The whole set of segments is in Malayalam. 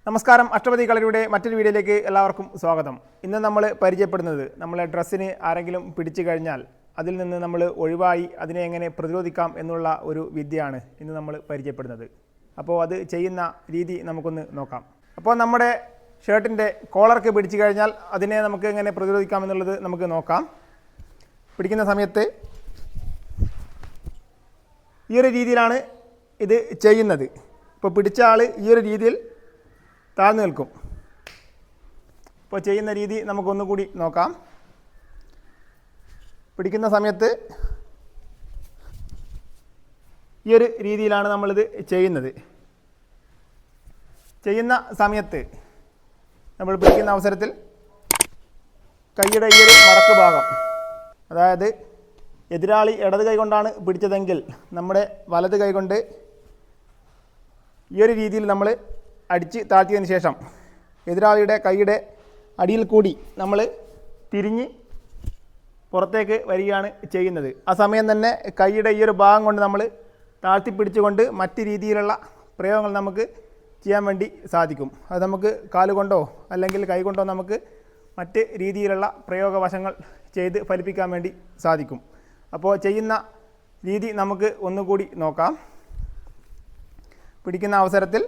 നമസ്കാരം, അഷ്ടപതി കളരിയുടെ മറ്റൊരു വീഡിയോയിലേക്ക് എല്ലാവർക്കും സ്വാഗതം. ഇന്ന് നമ്മൾ പരിചയപ്പെടുന്നത് നമ്മളെ ഡ്രസ്സിന് ആരെങ്കിലും പിടിച്ചു കഴിഞ്ഞാൽ അതിൽ നിന്ന് നമ്മൾ ഒഴിവായി അതിനെ എങ്ങനെ പ്രതിരോധിക്കാം എന്നുള്ള ഒരു വിദ്യയാണ് ഇന്ന് നമ്മൾ പരിചയപ്പെടുന്നത്. അപ്പോൾ അത് ചെയ്യുന്ന രീതി നമുക്കൊന്ന് നോക്കാം. അപ്പോൾ നമ്മുടെ ഷർട്ടിൻ്റെ കോളർക്ക് പിടിച്ചു കഴിഞ്ഞാൽ അതിനെ നമുക്ക് എങ്ങനെ പ്രതിരോധിക്കാം എന്നുള്ളത് നമുക്ക് നോക്കാം. പിടിക്കുന്ന സമയത്ത് ഈ ഒരു രീതിയിലാണ് ഇത് ചെയ്യുന്നത്. ഇപ്പോൾ പിടിച്ച ആൾ ഈ ഒരു രീതിയിൽ താഴ്ന്നു നിൽക്കും. ഇപ്പോൾ ചെയ്യുന്ന രീതി നമുക്കൊന്നുകൂടി നോക്കാം. പിടിക്കുന്ന സമയത്ത് ഈ ഒരു രീതിയിലാണ് നമ്മളിത് ചെയ്യുന്നത്. ചെയ്യുന്ന സമയത്ത് നമ്മൾ പിടിക്കുന്ന അവസരത്തിൽ കൈയുടെ ഈ ഒരു മടക്ക് ഭാഗം, അതായത് എതിരാളി ഇടത് കൈ കൊണ്ടാണ് പിടിച്ചതെങ്കിൽ നമ്മുടെ വലത് കൈ കൊണ്ട് ഈ ഒരു രീതിയിൽ നമ്മൾ അടിച്ച് താഴ്ത്തിയതിന് ശേഷം എതിരാളിയുടെ കൈയുടെ അടിയിൽ കൂടി നമ്മൾ തിരിഞ്ഞ് പുറത്തേക്ക് വരികയാണ് ചെയ്യുന്നത്. ആ സമയം തന്നെ കൈയുടെ ഈ ഒരു ഭാഗം കൊണ്ട് നമ്മൾ താഴ്ത്തിപ്പിടിച്ചുകൊണ്ട് മറ്റ് രീതിയിലുള്ള പ്രയോഗങ്ങൾ നമുക്ക് ചെയ്യാൻ വേണ്ടി സാധിക്കും. അത് നമുക്ക് കാലുകൊണ്ടോ അല്ലെങ്കിൽ കൈ കൊണ്ടോ നമുക്ക് മറ്റ് രീതിയിലുള്ള പ്രയോഗവശങ്ങൾ ചെയ്ത് ഫലിപ്പിക്കാൻ വേണ്ടി സാധിക്കും. അപ്പോൾ ചെയ്യുന്ന രീതി നമുക്ക് ഒന്നുകൂടി നോക്കാം. പിടിക്കുന്ന അവസരത്തിൽ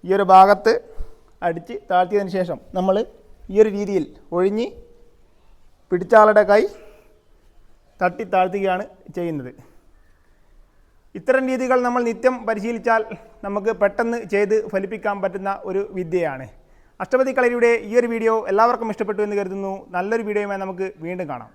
ഈ ഒരു ഭാഗത്ത് അടിച്ച് താഴ്ത്തിയതിന് ശേഷം നമ്മൾ ഈ ഒരു രീതിയിൽ ഒഴിഞ്ഞ് പിടിച്ച ആളുടെ കൈ തട്ടി താഴ്ത്തുകയാണ് ചെയ്യുന്നത്. ഇത്തരം രീതികൾ നമ്മൾ നിത്യം പരിശീലിച്ചാൽ നമുക്ക് പെട്ടെന്ന് ചെയ്ത് ഫലിപ്പിക്കാൻ പറ്റുന്ന ഒരു വിദ്യയാണ്. അഷ്ടപതി കളരിയുടെ ഈ ഒരു വീഡിയോ എല്ലാവർക്കും ഇഷ്ടപ്പെട്ടു എന്ന് കരുതുന്നു. നല്ലൊരു വീഡിയോയുമായി നമുക്ക് വീണ്ടും കാണാം.